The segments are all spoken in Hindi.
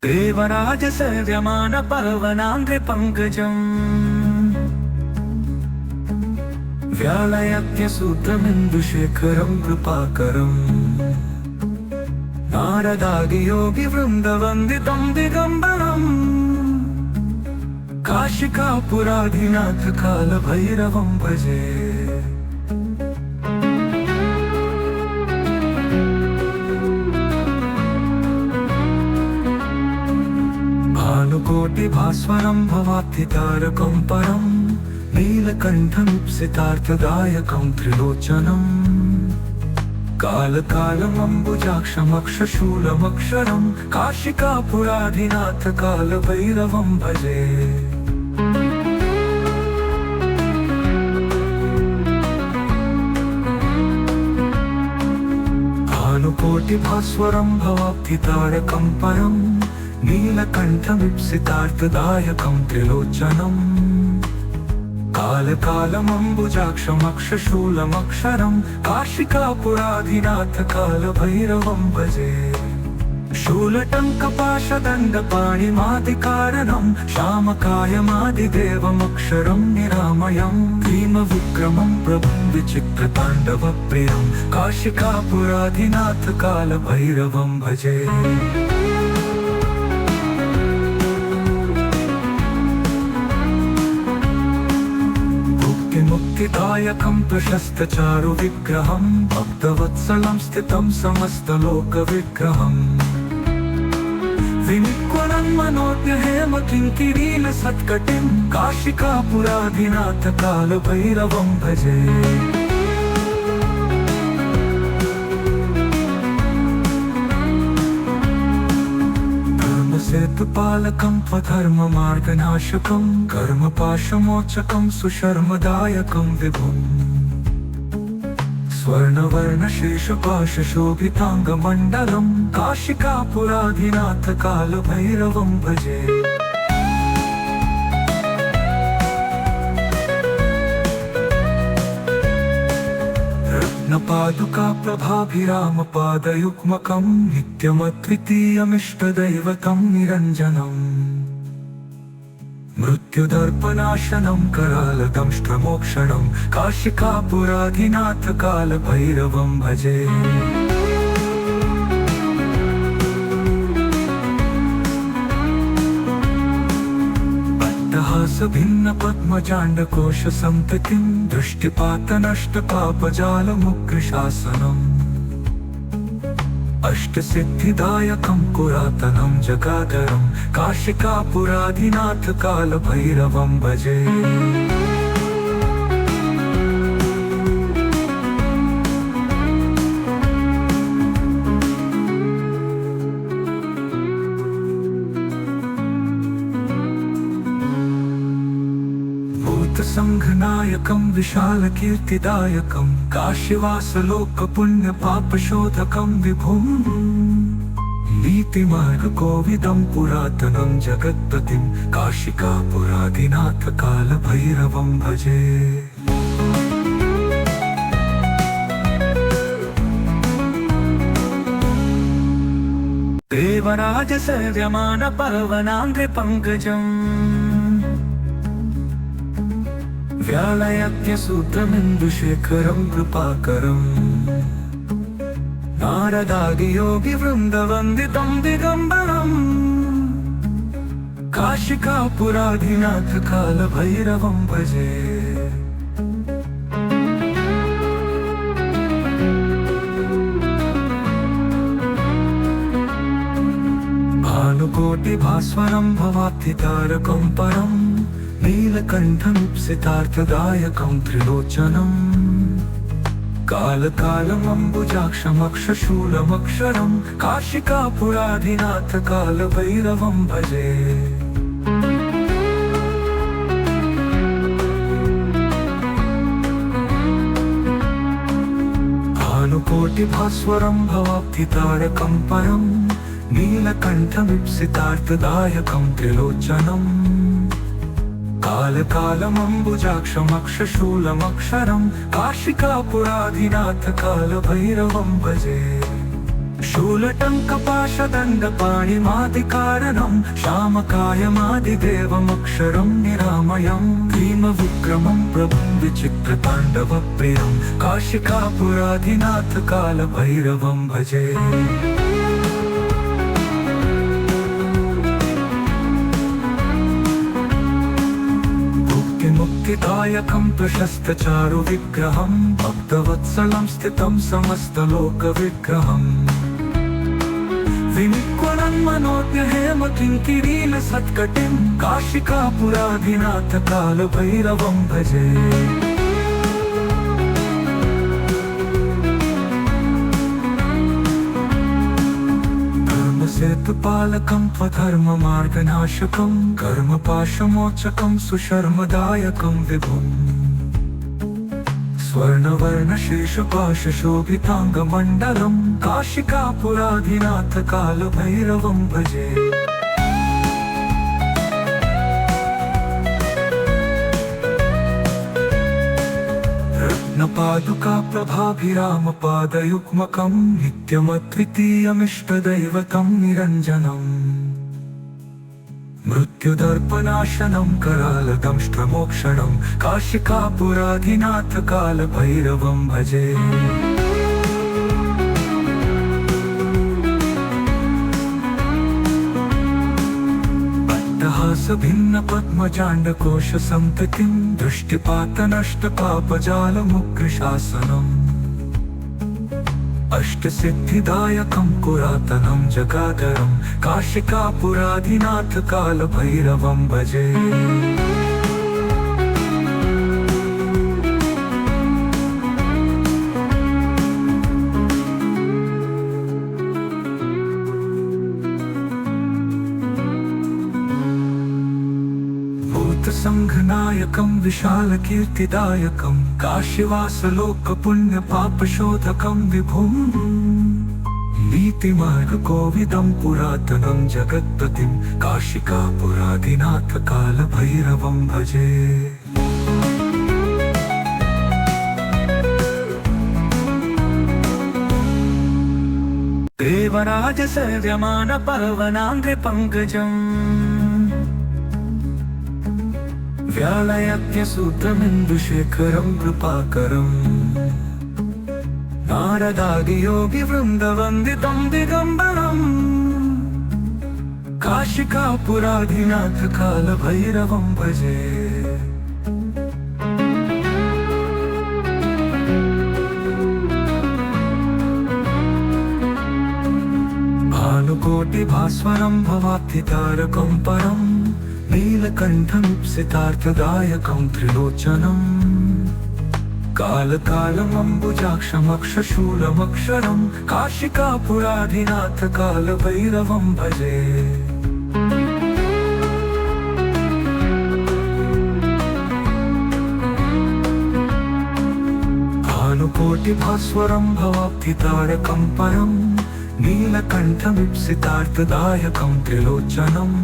देवराजसेव्यमानपर्वणाङ्घ्रि पङ्कजम् व्यालयत्यसूत्रमिन्दुशेखरं कृपाकरम् नारदादियोगिवृन्दवन्दितं दिगम्बरम् काशिकापुराधिनाथ कालभैरवं भजे। भानुकोटिभास्वरं भवाब्धितारकं परं नीलकण्ठमीप्सितार्थदायकं त्रिलोचनम् कालकालमम्बुजाक्षमक्षशूलमक्षरं काशिकापुराधिनाथ कालभैरवं भजे। भानुकोटिभास्वरं भवाब्धितारकं परं नीलकण्ठमीप्सितार्थदायकं त्रिलोचनम् कालकालमम्बुजाक्षमक्षशूलमक्षरं काशिकापुराधिनाथ कालभैरवं भजे। शूलटङ्कपाशदण्डपाणिमादिकारणं श्यामकायमादिदेवमक्षरं निरामयं भीमविक्रमं प्रभुं विचित्रताण्डवप्रियं काशिकापुराधिनाथ कालभैरवं भजे। मुक्तिदायकं प्रशस्तचारुविग्रहं भक्तवत्सलं स्थितं समस्तलोकविग्रहम् विनिक्वलं मनोज्ञहेमकिङ्किरीलसत्कटिं काशिकापुराधिनाथ कालभैरवं भजे। सेतुपालकं त्वधर्ममार्गनाशकं कर्मपाशमोचकं सुशर्मदायकं विभुम् स्वर्णवर्णशेषपाशशोभिताङ्गमण्डलं काशिकापुराधिनाथ कालभैरवं भजे। पादुका प्रभाभिरामपादयुग्मकं नित्यमद्वितीयमिष्टदैवतं निरञ्जनम् मृत्युदर्पनाशनं करालदंष्ट्रमोक्षणं काशिकापुराधिनाथ कालभैरवं भजे। भिन्नपद्मजाण्डकोशसन्ततिं दृष्टिपातनष्टपापजालमुग्रशासनम् अष्टसिद्धिदायकं पुरातनं जगाधरं काशिकापुराधिनाथ कालभैरवं भजे। संघनायकं विशालकीर्तिदायकं काशीवासलोकपुण्यपापशोधकं विभुम् नीतिमार्गकोविदं पुरातनं जगत्पतिं काशिकापुराधिनाथ कालभैरवं भजे। देवराजसेव्यमानपर्वणाङ्घ्रि पङ्कजम् व्यालयत्यसूत्रमिन्दुशेखरं कृपाकरम् नारदादियोगिवृन्दवन्दितं दिगम्बरम् काशिकापुराधिनाथ कालभैरवं भजे। भानुकोटिभास्वरं भवाब्धितारकं परं नीलकण्ठमीप्सितार्थदायकं त्रिलोचनम् कालकालमम्बुजाक्षमक्षशूलमक्षरं काशिकापुराधिनाथ कालभैरवं भजे। भानुकोटिभास्वरं भवाब्धितारकं परं नीलकण्ठमीप्सितार्थदायकं त्रिलोचनम् कालकालमम्बुजाक्षमक्षशूलमक्षरं काशिकापुराधिनाथ कालभैरवं भजे। शूलटङ्कपाशदण्डपाणिमादिकारणं श्यामकायमादिदेवमक्षरं निरामयं भीमविक्रमं प्रभुं विचित्रताण्डवप्रियं काशिकापुराधिनाथकालभैरवं भजे। मुक्तिदायकं प्रशस्तचारुविग्रहं भक्तवत्सलं स्थितं समस्तलोकविग्रहम् विनिक्वलन्मनोज्ञहेमकिङ्किरीलसत्कटिं काशिकापुराधिनाथकालभैरवं भजे। धर्मसेतुपालकं त्वधर्ममार्गनाशकं कर्मपाशमोचकं सुशर्मदायकं विभुम् स्वर्णवर्णशेषपाशशोभिताङ्गमण्डलं काशिकापुराधिनाथकालभैरवं भजे। रत्नपादुकाप्रभाभिरामपादयुग्मकं नित्यमद्वितीयमिष्टदैवतं निरञ्जनम् मृत्युदर्पनाशनं करालदंष्ट्रमोक्षणं काशिकापुराधिनाथकालभैरवं भजे। अट्टहासभिन्नपद्मजाण्डकोशसन्ततिं दृष्टिपातनष्टपापजालमुग्रशासनम् अष्टसिद्धिदायकं पुरातनं जगाधरं काशिकापुराधिनाथकालभैरवं भजे। भूतसंघनायकं विशालकीर्तिदायकं काशीवासलोकपुण्यपापशोधकं विभुम् नीतिमार्गकोविदं पुरातनं जगत्पतिं काशिकापुराधिनाथकालभैरवं भजे। देवराजसेव्यमानपर्वणाङ्घ्रिपङ्कजम् व्यालयज्ञसूत्रमिन्दुशेखरं कृपाकरम् नारदादियोगिवृन्दवन्दितं दिगम्बरम् काशिकापुराधिनाथकालभैरवं भजे। भानुकोटिभास्वरं भवाब्धितारकं परम् नीलकण्ठमीप्सितार्थदायकं त्रिलोचनम् कालकालमम्बुजाक्षमक्षशूलमक्षरं काशिकापुराधिनाथकालभैरवं भजे। भानुकोटिभास्वरं भवाब्धितारकं परम् नीलकण्ठमीप्सितार्थदायकं त्रिलोचनम्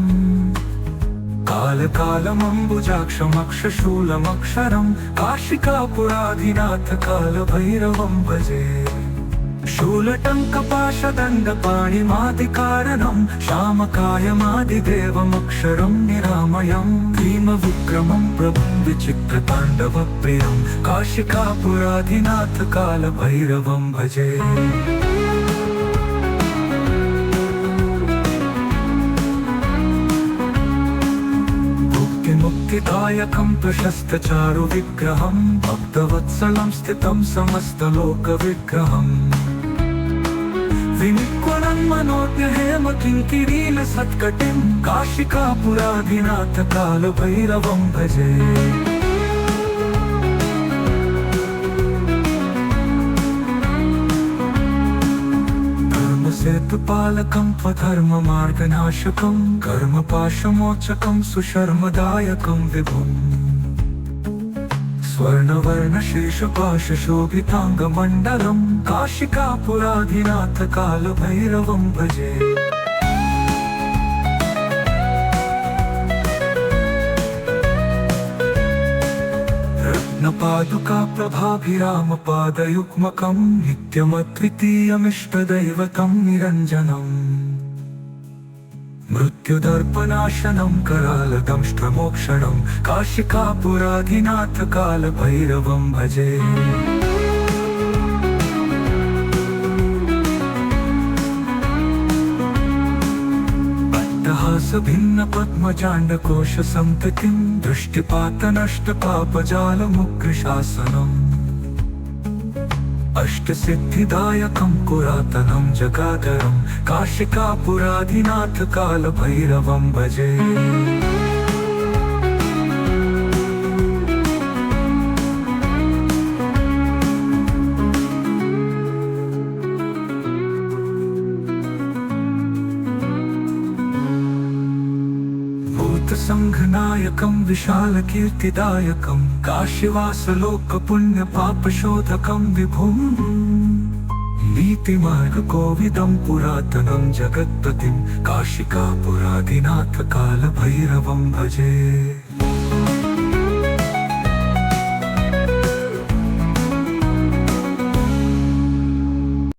कालकालमम्बुजाक्षमक्षशूलमक्षरं काशिकापुराधिनाथकालभैरवं भजे। शूलटङ्कपाशदण्डपाणिमादिकारणं श्यामकायमादिदेवमक्षरं निरामयं भीमविक्रमं प्रभुं विचित्रताण्डवप्रियं काशिकापुराधिनाथकालभैरवं भजे। मुक्तिदायकं प्रशस्तचारुविग्रहं भक्तवत्सलं स्थितं समस्तलोकविग्रहम् विनिक्वलन्मनोज्ञहेमकिङ्किरीलसत्कटिं काशिकापुराधिनाथकालभैरवं भजे। सेतुपालकं त्वधर्ममार्गनाशकं कर्मपाशमोचकं सुशर्मदायकं विभुम् स्वर्णवर्णशेषपाशशोभिताङ्गमण्डलं काशिकापुराधिनाथकालभैरवं भजे। रत्नपादुका काशिकाप्रभाभिरामपादयुग्मकं नित्यमद्वितीयमिष्टदैवतं निरञ्जनम् मृत्युदर्पनाशनं करालदंष्ट्रमोक्षणं काशिकापुराधिनाथकालभैरवं भजे। भिन्न पद्मजाण्डकोश संततिं दृष्टिपातनष्टपापजालमुग्रशासनम् अष्टसिद्धिदायकं पुरातनं जगाधरं काशिकापुराधिनाथकालभैरवं भजे। संघनायकं विशालकीर्तिदायकं काशीवासलोकपुण्यपापशोधकं विभुं नीतिमार्गकोविदं पुरातनं जगत्पतिं काशिकापुराधिनाथकालभैरवं भजे।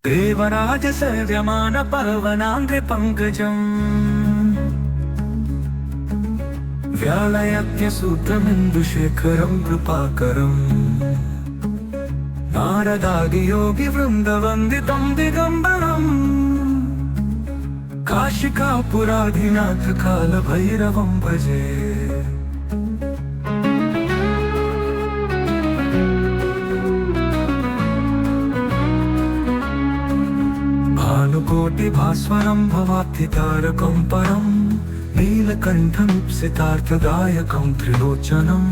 देवराजसेव्यमानपर्वणाङ्घ्रिपङ्कजम् व्यालयज्ञसूत्रमिन्दुशेखरं कृपाकरम् नारदादियोगिवृन्दवन्दितं दिगम्बरम् काशिकापुराधिनाथकालभैरवं भजे। भानुकोटिभास्वरं भवाब्धितारकं परम् नीलकण्ठं सितार्थदायकं त्रिलोचनम्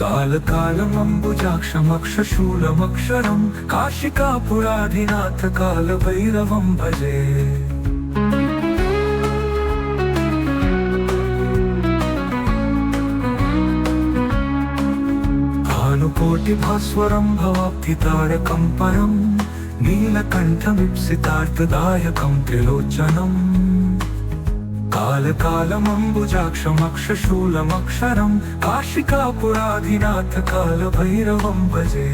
कालकालमम्बुजाक्षमक्षशूलमक्षरं काशिकापुराधिनाथकालभैरवं भजे। भानुकोटिभास्वरं भवाब्धितारकं परम् नीलकण्ठमिप्सितार्थदायकं त्रिलोचनम् कालकालमम्बुजाक्षमक्षशूलमक्षरं काशिकापुराधिनाथकालभैरवं भजे।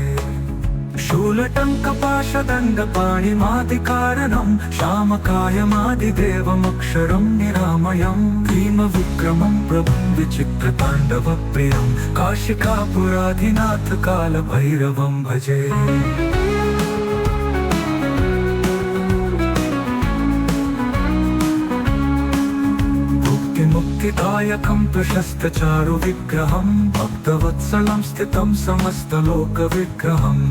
शूलटङ्कपाशदण्डपाणिमादिकारणं श्यामकायमादिदेवमक्षरं निरामयं भीमविक्रमं प्रभुं विचित्रताण्डवप्रियं काशिकापुराधिनाथकालभैरवं भजे। मुक्तिदायकं प्रशस्तचारुविग्रहं भक्तवत्सलं स्थितं समस्तलोकविग्रहम्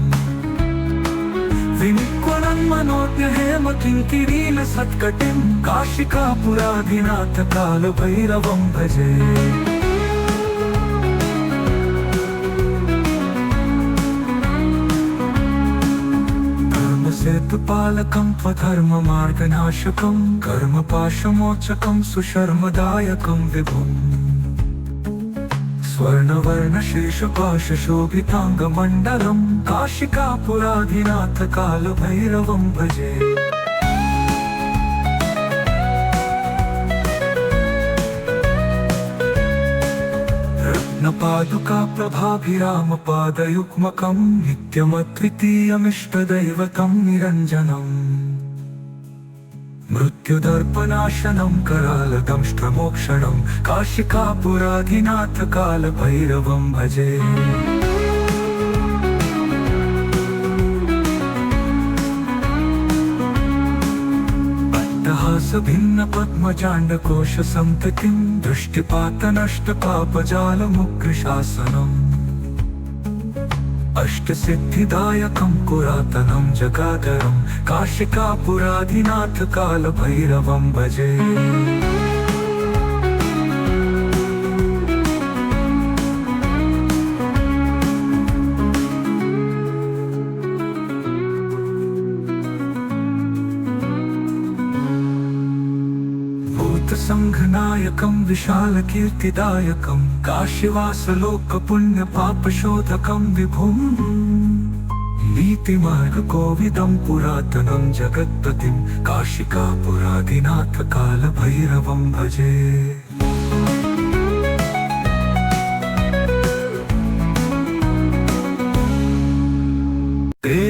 विनिक्वलं मनोज्ञहेमकिङ्किरीलसत्कटिं काशिकापुराधिनाथकालभैरवं भजे। सेतुपालकं त्वधर्ममार्गनाशकं कर्मपाशमोचकं सुशर्मदायकं विभुं स्वर्णवर्णशेषपाशशोभिताङ्गमण्डलं काशिकापुराधिनाथकालभैरवं भजे। रत्नपादुकाप्रभाभिरामपादयुग्मकं नित्यमद्वितीयमिष्टदैवतं निरञ्जनम् मृत्युदर्पनाशनं करालदंष्ट्रमोक्षणं काशिकापुराधिनाथकालभैरवं भजे। भिन्न पद्मजाण्डकोश संततिं दृष्टिपातनष्टपापजालमुग्रशासनम् अष्टसिद्धिदायकं पुरातनं जगाधरं काशिकापुराधिनाथकालभैरवं भजे। संघनायकं विशालकीर्तिदायकं काशीवासलोकपुण्यपापशोधकं विभुं नीतिमार्गकोविदं पुरातनं जगत्पतिं काशिकापुराधिनाथकालभैरवं भजे।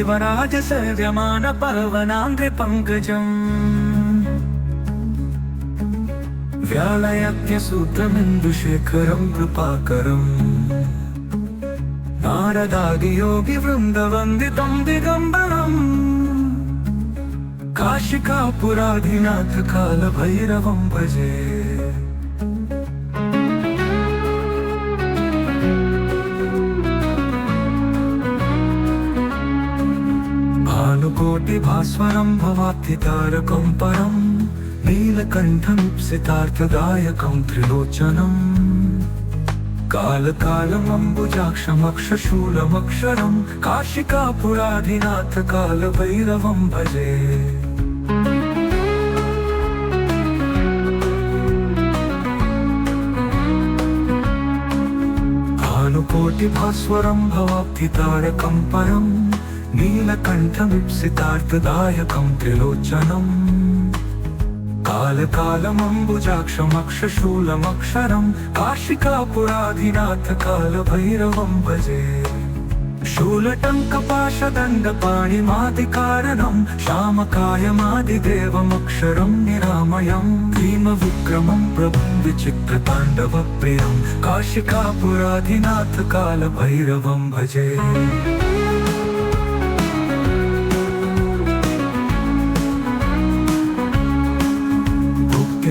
देवराजसेव्यमानपर्वणाङ्घ्रिपङ्कजम् व्यालयज्ञसूत्रमिन्दुशेखरं कृपाकरम् नारदादियोगिवृन्दवन्दितं दिगम्बरम् काशिकापुराधिनाथ कालभैरवं भजे। भानुकोटिभास्वरं भवाब्धितारकं परं नीलकण्ठमीप्सितार्थदायकं त्रिलोचनम् कालकालमम्बुजाक्षमक्षशूलमक्षरं काशिकापुराधिनाथ कालभैरवं भजे। भानुकोटिभास्वरं भवाब्धितारकं परं नीलकण्ठमीप्सितार्थदायकं त्रिलोचनम् कालकालमम्बुजाक्षमक्षशूलमक्षरं काशिकापुराधिनाथ कालभैरवं भजे। शूलटङ्कपाशदण्डपाणिमादिकारणं श्यामकायमादिदेवमक्षरं निरामयं भीमविक्रमं प्रभुं विचित्रताण्डवप्रियं काशिकापुराधिनाथ कालभैरवं भजे।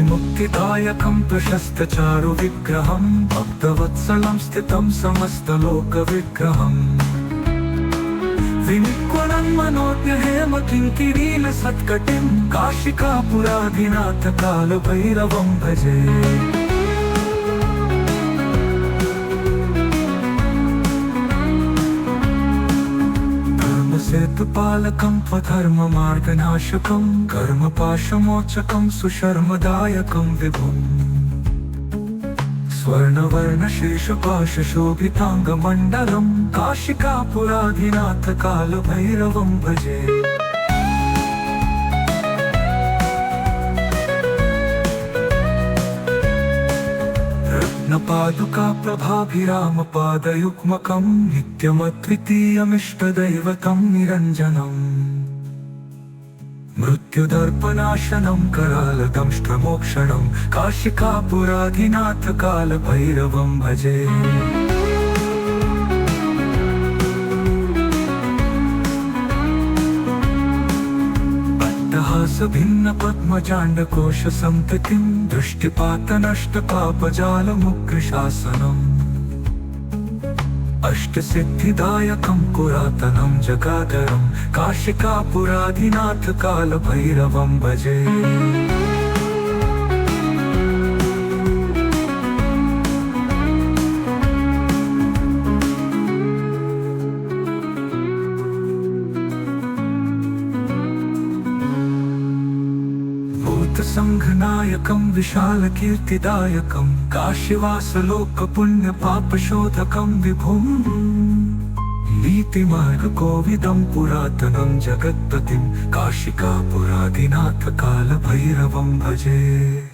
मुक्तिदायकं प्रशस्तचारुविग्रहं भक्तवत्सलं स्थितं समस्तलोकविग्रहम् विनिक्वनं मनोज्ञहेमकिङ्किरीलसत्कटिं काशिकापुराधिनाथ कालभैरवं भजे। सेतुपालकं त्वधर्ममार्गनाशकं कर्मपाशमोचकं सुशर्मदायकं विभुम् स्वर्णवर्णशेषपाशशोभिताङ्गमण्डलं काशिकापुराधिनाथ कालभैरवं भजे। रत्नपादुका प्रभाभिरामपादयुग्मकं नित्यमद्वितीयमिष्टदैवतं निरञ्जनम् मृत्युदर्पनाशनं करालदंष्ट्रमोक्षणं काशिकापुराधिनाथ कालभैरवं भजे। भिन्नपद्मजाण्डकोशसन्ततिं दृष्टिपातनष्टपापजालमुग्रशासनम् अष्टसिद्धिदायकं पुरातनं जगाधरं काशिकापुराधिनाथ कालभैरवं भजे। संघनायकं विशालकीर्तिदायकं काशीवासलोकपुण्यपापशोधकं विभुं नीतिमार्गकोविदं पुरातनं जगत्पतिं काशिकापुराधिनाथ कालभैरवं भजे।